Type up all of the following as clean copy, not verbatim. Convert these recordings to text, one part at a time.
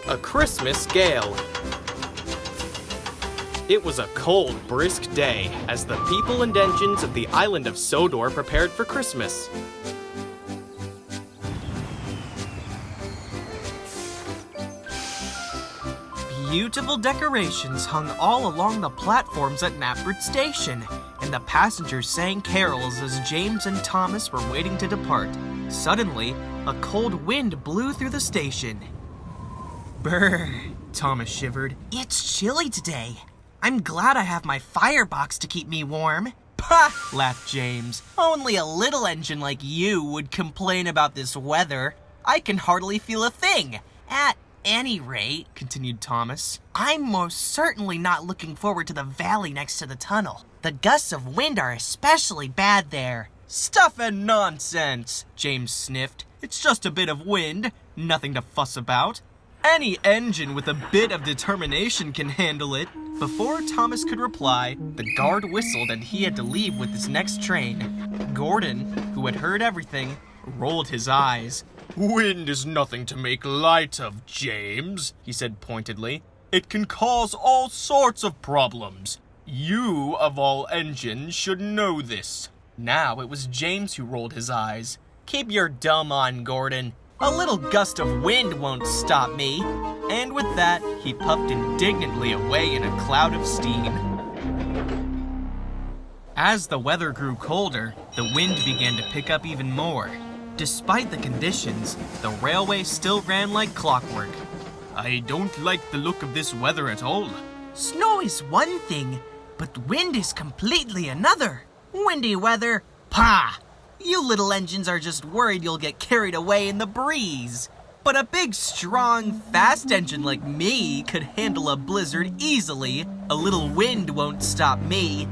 A Christmas Gale. It was a cold, brisk day as the people and engines of the island of Sodor prepared for Christmas. Beautiful decorations hung all along the platforms at Narrated station, and the passengers sang carols as James and Thomas were waiting to depart. Suddenly, a cold wind blew through the station. Brr, Thomas shivered. It's chilly today. I'm glad I have my firebox to keep me warm. Pah, laughed James. Only a little engine like you would complain about this weather. I can hardly feel a thing. At any rate, continued Thomas, I'm most certainly not looking forward to the valley next to the tunnel. The gusts of wind are especially bad there. Stuff and nonsense, James sniffed. It's just a bit of wind, nothing to fuss about. Any engine with a bit of determination can handle it. Before Thomas could reply, the guard whistled and he had to leave with his next train. Gordon, who had heard everything, rolled his eyes. Wind is nothing to make light of, James, he said pointedly. It can cause all sorts of problems. You, of all engines, should know this. Now it was James who rolled his eyes. Keep your dumb on, Gordon. A little gust of wind won't stop me. And with that, he puffed indignantly away in a cloud of steam. As the weather grew colder, the wind began to pick up even more. Despite the conditions, the railway still ran like clockwork. I don't like the look of this weather at all. Snow is one thing, but wind is completely another. Windy weather? Pah! You little engines are just worried you'll get carried away in the breeze. But a big, strong, fast engine like me could handle a blizzard easily. A little wind won't stop me.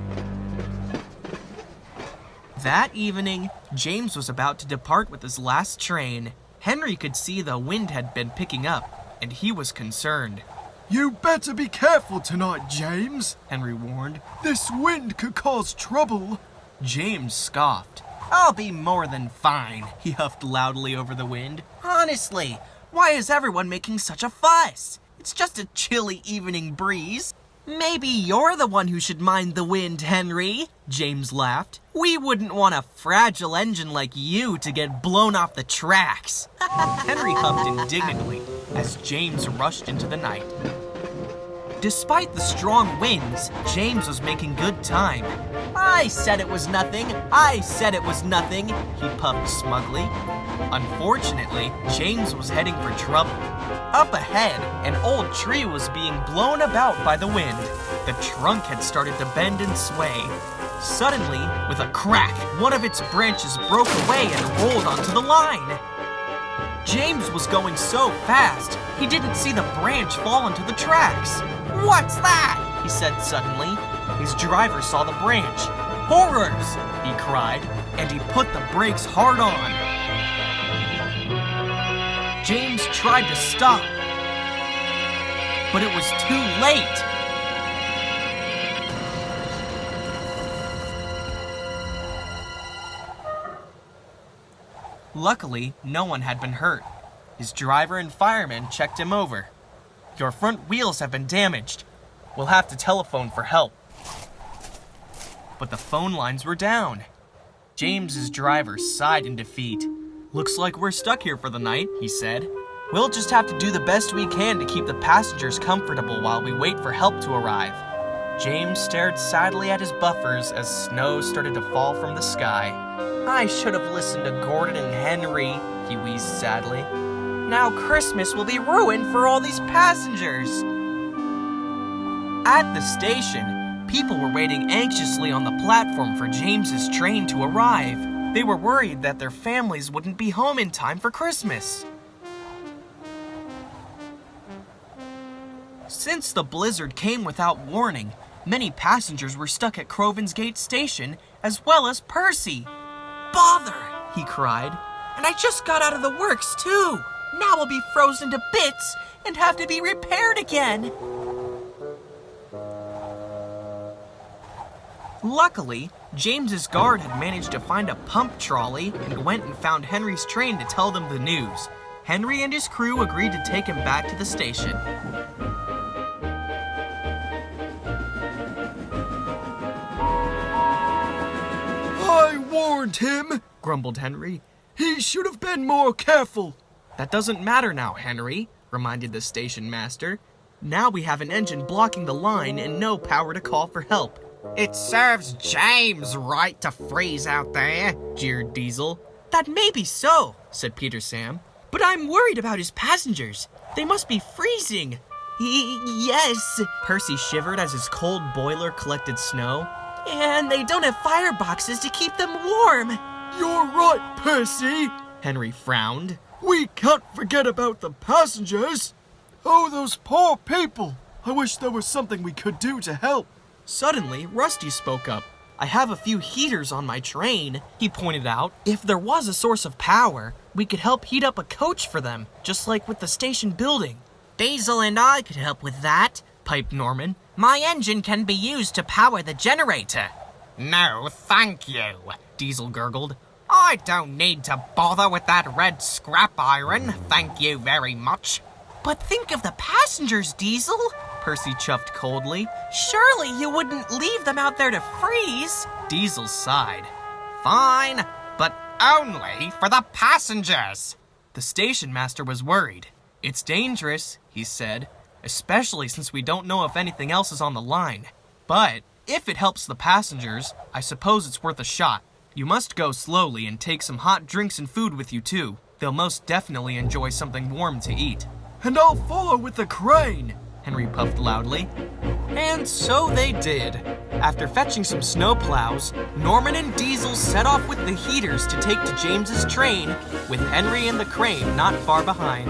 That evening, James was about to depart with his last train. Henry could see the wind had been picking up, and he was concerned. You better be careful tonight, James, Henry warned. This wind could cause trouble. James scoffed. I'll be more than fine, he huffed loudly over the wind. Honestly, why is everyone making such a fuss? It's just a chilly evening breeze. Maybe you're the one who should mind the wind, Henry, James laughed. We wouldn't want a fragile engine like you to get blown off the tracks. Henry huffed indignantly as James rushed into the night. Despite the strong winds, James was making good time. I said it was nothing. I said it was nothing, he puffed smugly. Unfortunately, James was heading for trouble. Up ahead, an old tree was being blown about by the wind. The trunk had started to bend and sway. Suddenly, with a crack, one of its branches broke away and rolled onto the line. James was going so fast, he didn't see the branch fall into the tracks. What's that? He said suddenly. His driver saw the branch. Horrors! He cried, and he put the brakes hard on. James tried to stop, but it was too late. Luckily, no one had been hurt. His driver and firemen checked him over. Your front wheels have been damaged. We'll have to telephone for help. But the phone lines were down. James's driver sighed in defeat. Looks like we're stuck here for the night, he said. We'll just have to do the best we can to keep the passengers comfortable while we wait for help to arrive. James stared sadly at his buffers as snow started to fall from the sky. I should have listened to Gordon and Henry, he wheezed sadly. Now Christmas will be ruined for all these passengers. At the station, people were waiting anxiously on the platform for James's train to arrive. They were worried that their families wouldn't be home in time for Christmas. Since the blizzard came without warning, many passengers were stuck at Crovan's Gate station, as well as Percy. Bother, he cried. And I just got out of the works, too. Now I'll be frozen to bits and have to be repaired again. Luckily, James's guard had managed to find a pump trolley and went and found Henry's train to tell them the news. Henry and his crew agreed to take him back to the station. I warned him! Grumbled Henry. He should have been more careful! That doesn't matter now, Henry, reminded the station master. Now we have an engine blocking the line and no power to call for help. It serves James right to freeze out there, jeered Diesel. That may be so, said Peter Sam, but I'm worried about his passengers. They must be freezing. Yes, Percy shivered as his cold boiler collected snow. And they don't have fireboxes to keep them warm. You're right, Percy! Henry frowned. We can't forget about the passengers! Oh, those poor people! I wish there was something we could do to help. Suddenly, Rusty spoke up. I have a few heaters on my train, he pointed out. If there was a source of power, we could help heat up a coach for them, just like with the station building. Diesel and I could help with that, piped Norman. My engine can be used to power the generator. No, thank you, Diesel gurgled. I don't need to bother with that red scrap iron, thank you very much. But think of the passengers, Diesel, Percy chuffed coldly. Surely you wouldn't leave them out there to freeze. Diesel sighed. Fine, but only for the passengers. The station master was worried. It's dangerous, he said, especially since we don't know if anything else is on the line. But if it helps the passengers, I suppose it's worth a shot. You must go slowly and take some hot drinks and food with you too. They'll most definitely enjoy something warm to eat. And I'll follow with the crane, Henry puffed loudly. And so they did. After fetching some snowplows, Norman and Diesel set off with the heaters to take to James's train, with Henry and the crane not far behind.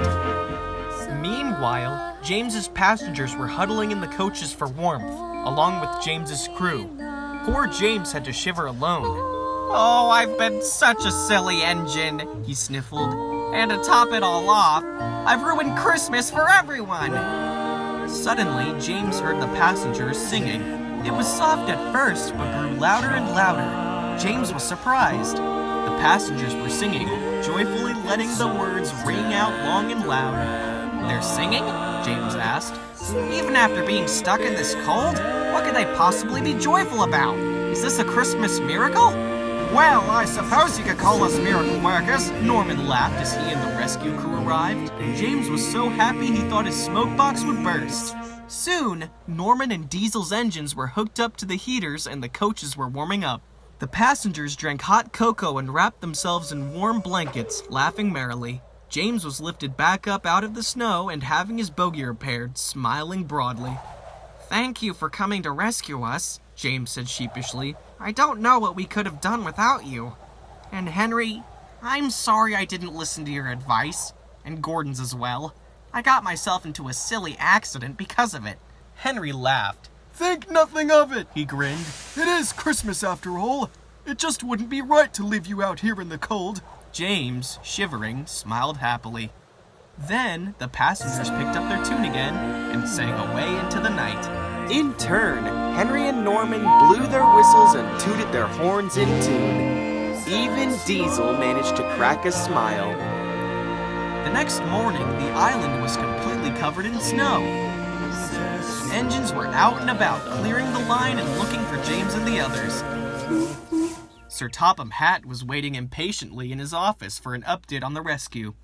Meanwhile, James's passengers were huddling in the coaches for warmth, along with James's crew. Poor James had to shiver alone. Oh, I've been such a silly engine, he sniffled. And to top it all off, I've ruined Christmas for everyone. Suddenly, James heard the passengers singing. It was soft at first, but grew louder and louder. James was surprised. The passengers were singing, joyfully letting the words ring out long and loud. They're singing? James asked. Even after being stuck in this cold? What could they possibly be joyful about? Is this a Christmas miracle? Well, I suppose you could call us miracle workers. Norman laughed as he and the rescue crew arrived. James was so happy he thought his smoke box would burst. Soon, Norman and Diesel's engines were hooked up to the heaters and the coaches were warming up. The passengers drank hot cocoa and wrapped themselves in warm blankets, laughing merrily. James was lifted back up out of the snow and having his bogie repaired, smiling broadly. Thank you for coming to rescue us, James said sheepishly. I don't know what we could have done without you. And Henry, I'm sorry I didn't listen to your advice, and Gordon's as well. I got myself into a silly accident because of it. Henry laughed. Think nothing of it, he grinned. It is Christmas after all. It just wouldn't be right to leave you out here in the cold. James, shivering, smiled happily. Then, the passengers picked up their tune again and sang away into the night. In turn, Henry and Norman blew their whistles and tooted their horns in tune. Even Diesel managed to crack a smile. The next morning, the island was completely covered in snow. Engines were out and about, clearing the line and looking for James and the others. Sir Topham Hatt was waiting impatiently in his office for an update on the rescue.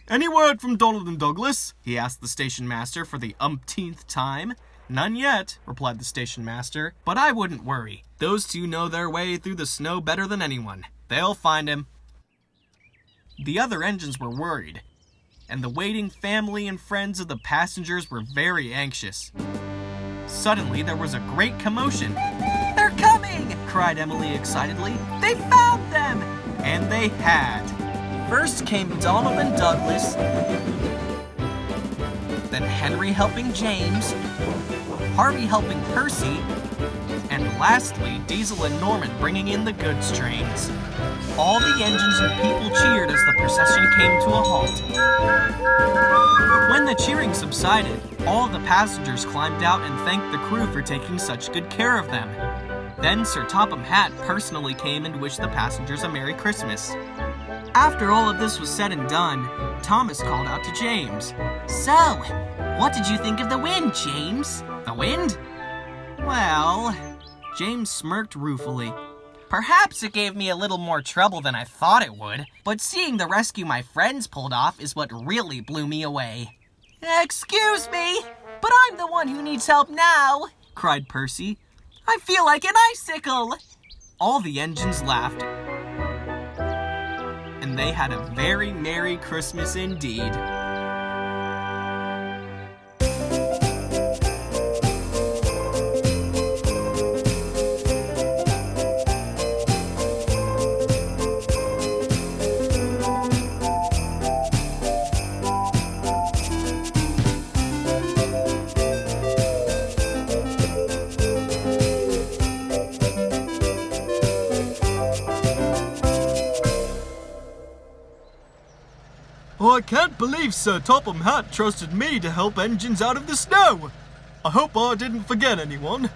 "Any word from Donald and Douglas?" he asked the station master for the umpteenth time. "None yet," replied the station master, "but I wouldn't worry. Those two know their way through the snow better than anyone. They'll find him." The other engines were worried, and the waiting family and friends of the passengers were very anxious. Suddenly, there was a great commotion. "They're coming!" cried Emily excitedly. "They found them!" And they had. First came Donald and Douglas, then Henry helping James, Harvey helping Percy, and lastly, Diesel and Norman bringing in the goods trains. All the engines and people cheered as the procession came to a halt. When the cheering subsided, all of the passengers climbed out and thanked the crew for taking such good care of them. Then Sir Topham Hatt personally came and wished the passengers a Merry Christmas. After all of this was said and done, Thomas called out to James. So, what did you think of the wind, James? The wind? Well, James smirked ruefully. Perhaps it gave me a little more trouble than I thought it would, but seeing the rescue my friends pulled off is what really blew me away. Excuse me, but I'm the one who needs help now, cried Percy. I feel like an icicle. All the engines laughed, and they had a very Merry Christmas indeed. Oh, I can't believe Sir Topham Hatt trusted me to help engines out of the snow. I hope I didn't forget anyone.